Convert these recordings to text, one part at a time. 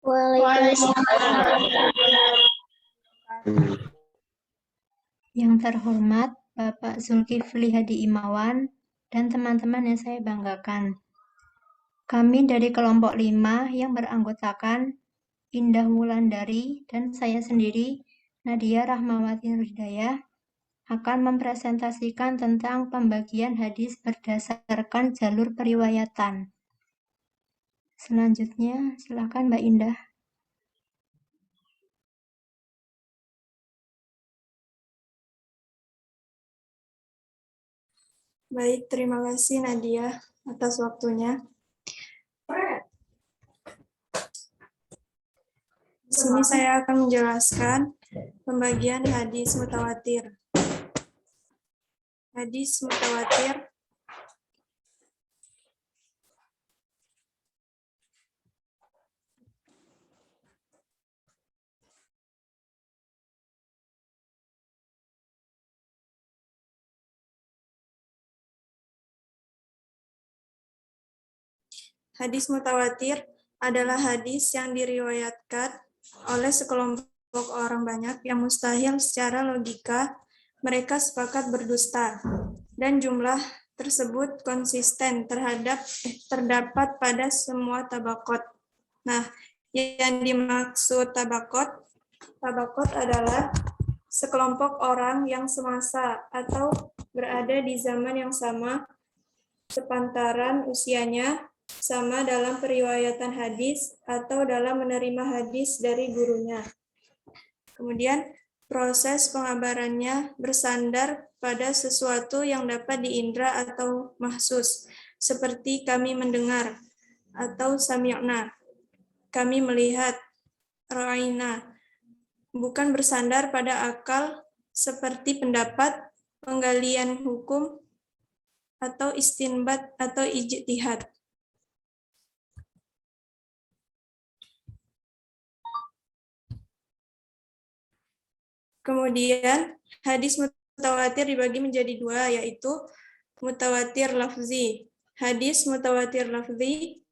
Waalaikumsalam. Yang terhormat Bapak Zulkifli Hadi Imawan dan teman-teman yang saya banggakan. Kami dari kelompok 5 yang beranggotakan Indah Wulandari dan saya sendiri, Nadia Rahmawati Hidayah, akan mempresentasikan tentang pembagian hadis berdasarkan jalur periwayatan. Selanjutnya, silakan Mbak Indah. Baik, terima kasih Nadia atas waktunya. Di sini saya akan menjelaskan pembagian hadis mutawatir. Hadis mutawatir Hadis mutawatir adalah hadis yang diriwayatkan oleh sekelompok orang banyak yang mustahil secara logika mereka sepakat berdusta, dan jumlah tersebut konsisten terdapat pada semua tabaqat. Nah, yang dimaksud tabaqat adalah sekelompok orang yang semasa atau berada di zaman yang sama, sepantaran usianya, sama dalam periwayatan hadis atau dalam menerima hadis dari gurunya. Kemudian proses pengabarannya bersandar pada sesuatu yang dapat diindra atau mahsus, seperti kami mendengar atau sami'na, kami melihat, ra'aina, bukan bersandar pada akal seperti pendapat, penggalian hukum, atau istinbat atau ijtihad. Kemudian hadis mutawatir dibagi menjadi dua, yaitu mutawatir lafzi. Hadis mutawatir lafzi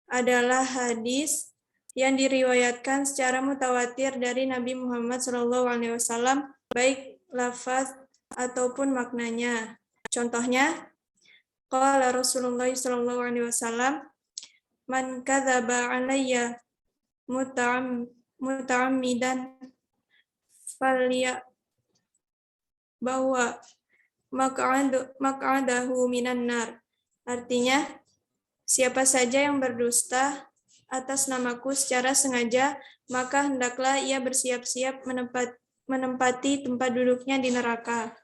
adalah hadis yang diriwayatkan secara mutawatir dari Nabi Muhammad SAW, baik lafaz ataupun maknanya. Contohnya, qala Rasulullah SAW, man kadzaba alayya muta'ammidan falya bahwa maq'adahu minan nar. Artinya, siapa saja yang berdusta atas namaku secara sengaja, maka hendaklah ia bersiap-siap menempati tempat duduknya di neraka.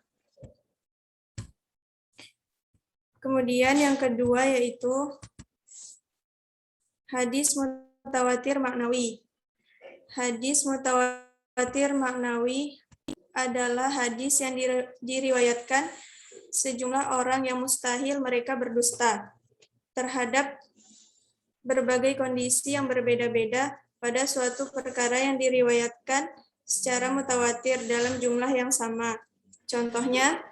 Kemudian yang kedua yaitu hadis mutawatir maknawi. Hadis mutawatir maknawi adalah hadis yang diriwayatkan sejumlah orang yang mustahil mereka berdusta terhadap berbagai kondisi yang berbeda-beda pada suatu perkara yang diriwayatkan secara mutawatir dalam jumlah yang sama. Contohnya,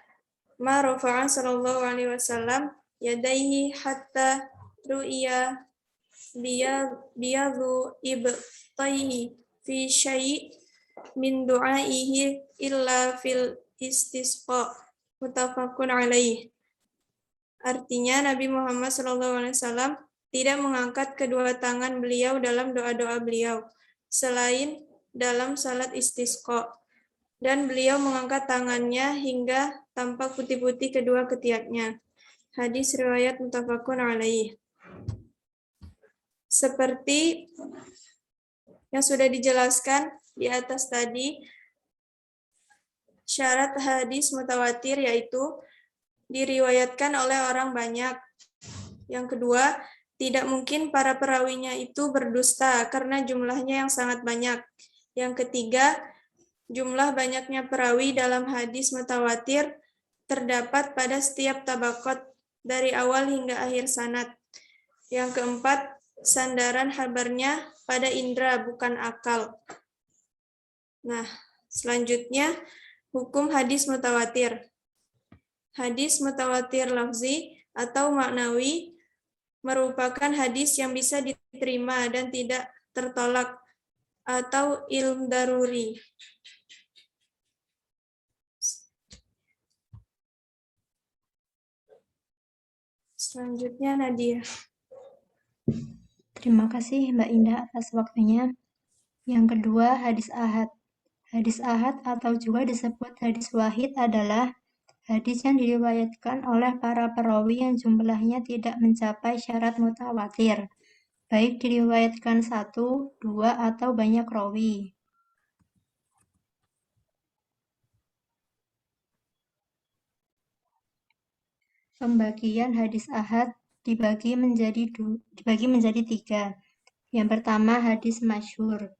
ma rafa'a sallallahu alaihi wasallam yadaihi hatta ru'iya biyadu ibtaihi fi syai' min du'aihi illa fil istisqa, muttafaqun alaih. Artinya Nabi Muhammad SAW tidak mengangkat kedua tangan beliau dalam doa-doa beliau selain dalam salat istisqa, dan beliau mengangkat tangannya hingga tampak putih-putih kedua ketiaknya. Hadis riwayat muttafaqun alaih. Seperti yang sudah dijelaskan di atas tadi, syarat hadis mutawatir yaitu diriwayatkan oleh orang banyak. Yang kedua, tidak mungkin para perawinya itu berdusta karena jumlahnya yang sangat banyak. Yang ketiga, jumlah banyaknya perawi dalam hadis mutawatir terdapat pada setiap tabaqat dari awal hingga akhir sanad. Yang keempat, sandaran habarnya pada indera bukan akal. Nah, selanjutnya hukum hadis mutawatir. Hadis mutawatir lafzi atau maknawi merupakan hadis yang bisa diterima dan tidak tertolak atau ilm daruri. Selanjutnya Nadia. Terima kasih Mbak Indah atas waktunya. Yang kedua, hadis ahad. Hadis ahad atau juga disebut hadis wahid adalah hadis yang diriwayatkan oleh para perawi yang jumlahnya tidak mencapai syarat mutawatir, baik diriwayatkan satu, dua, atau banyak rawi. Pembagian hadis ahad dibagi menjadi tiga. Yang pertama, hadis masyhur.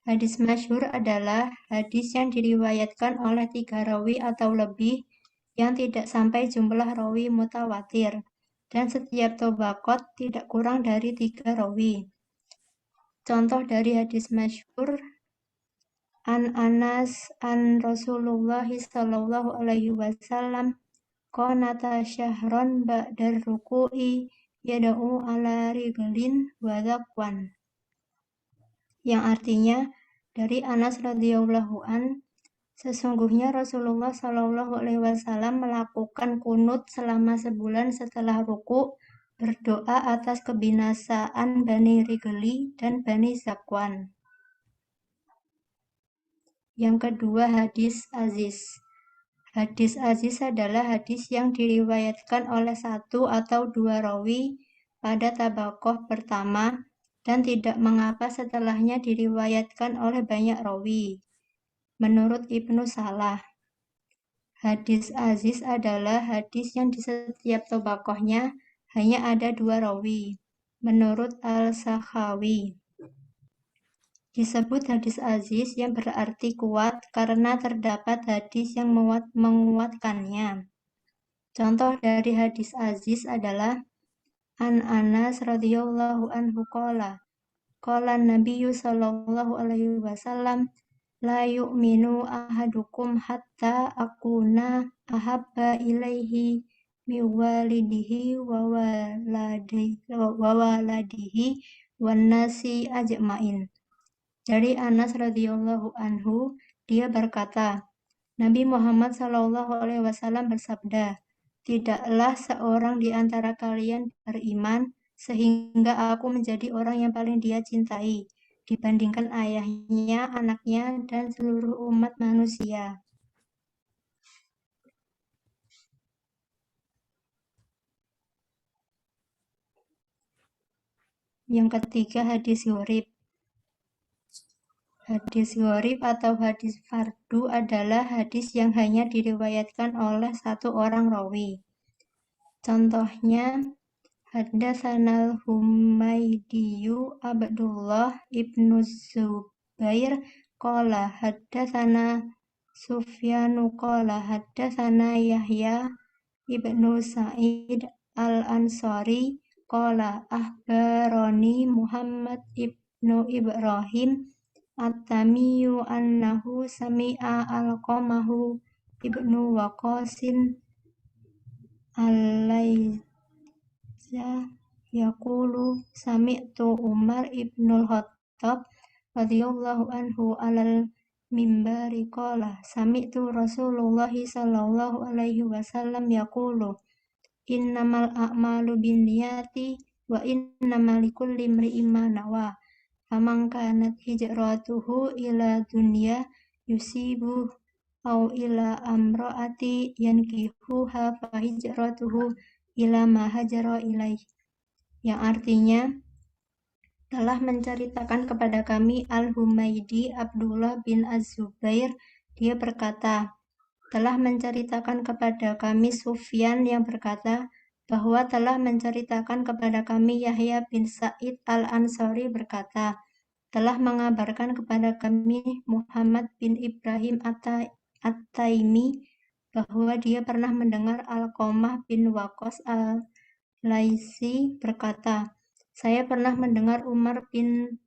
Hadis masyhur adalah hadis yang diriwayatkan oleh 3 rawi atau lebih yang tidak sampai jumlah rawi mutawatir, dan setiap tobaqot tidak kurang dari 3 rawi. Contoh dari hadis masyhur, an Anas an Rasulullah sallallahu alaihi wasallam qanata syahron ba'dar ruku'i yada'u ala riglin wa dhaqwan, yang artinya dari Anas radhiyallahu an, sesungguhnya Rasulullah Shallallahu alaihi wasallam melakukan kunut selama sebulan setelah ruku, berdoa atas kebinasaan Bani Rigli dan Bani Zakwan. Yang kedua, hadis aziz. Hadis aziz adalah hadis yang diriwayatkan oleh 1 atau 2 rawi pada tabaqoh pertama dan tidak mengapa setelahnya diriwayatkan oleh banyak rawi. Menurut Ibnu Salah, hadis aziz adalah hadis yang di setiap tabaqohnya hanya ada 2 rawi. Menurut Al-Sakhawi, disebut hadis aziz yang berarti kuat karena terdapat hadis yang menguatkannya. Contoh dari hadis aziz adalah an Anas radhiyallahu anhu qala Nabiyyu sallallahu alaihi wasallam la yu'minu ahadukum hatta akuna ahabba ilaihi mi walidihi wa waladihi wan nasi ajma'in. Dari Anas radhiyallahu anhu, dia berkata, Nabi Muhammad sallallahu alaihi wasallam bersabda, tidaklah seorang di antara kalian beriman sehingga aku menjadi orang yang paling dia cintai dibandingkan ayahnya, anaknya, dan seluruh umat manusia. Yang ketiga, hadis gharib. Hadis gharib atau hadis fardu adalah hadis yang hanya diriwayatkan oleh 1 orang rawi. Contohnya, Haddatsanal Humaydiyu Abdullah ibnu Zubair qala haddatsana Sufyanu qala haddatsana Yahya ibnu Sa'id al-Ansari qala akhbarani Muhammad ibnu Ibrahim at-Tamiyu annahu sami'a Alqamahu ibnu Waqasin yaqulu sami'tu Umar ibnul Khattab radhiyallahu anhu alal mimbari qala sami'tu Rasulullah sallallahu alaihi wasallam yaqulu innamal a'malu binniyati wa innamal likulli imri'in ma nawa faman kanat hijratuhu ila dunya yusibu au ila amraati yankihuha fa hijratuhu ila ma hajara ilaih, yang artinya telah menceritakan kepada kami Al-Humaydi Abdullah bin Az-Zubair, dia berkata, telah menceritakan kepada kami Sufyan yang berkata, bahwa telah menceritakan kepada kami Yahya bin Sa'id al-Ansari berkata, telah mengabarkan kepada kami Muhammad bin Ibrahim At-Taimi bahwa dia pernah mendengar Alqamah bin Waqqas al-Laisi berkata, saya pernah mendengar Umar bin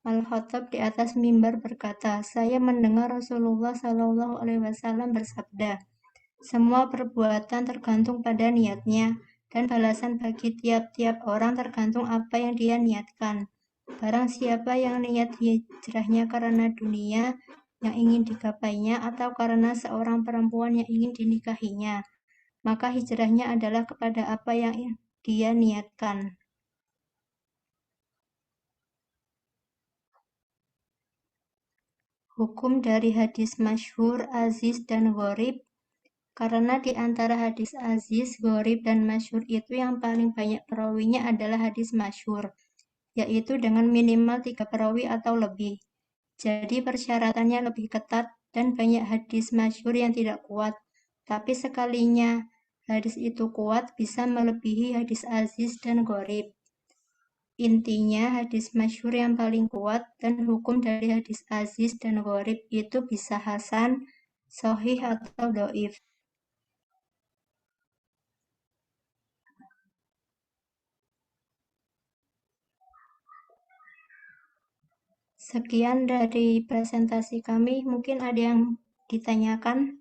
Al-Khattab di atas mimbar berkata, saya mendengar Rasulullah Shallallahu alaihi wasallam bersabda, semua perbuatan tergantung pada niatnya dan balasan bagi tiap-tiap orang tergantung apa yang dia niatkan. Barang siapa yang niat hijrahnya karena dunia yang ingin digapainya atau karena seorang perempuan yang ingin dinikahinya, maka hijrahnya adalah kepada apa yang dia niatkan. Hukum dari hadis masyhur, aziz, dan gharib. Karena di antara hadis aziz, gharib, dan masyhur itu yang paling banyak perawinya adalah hadis masyhur, yaitu dengan minimal 3 perawi atau lebih. Jadi persyaratannya lebih ketat dan banyak hadis masyhur yang tidak kuat. Tapi sekalinya hadis itu kuat bisa melebihi hadis aziz dan gharib. Intinya hadis masyhur yang paling kuat dan hukum dari hadis aziz dan gharib itu bisa hasan, sahih atau dhaif. Sekian dari presentasi kami, mungkin ada yang ditanyakan.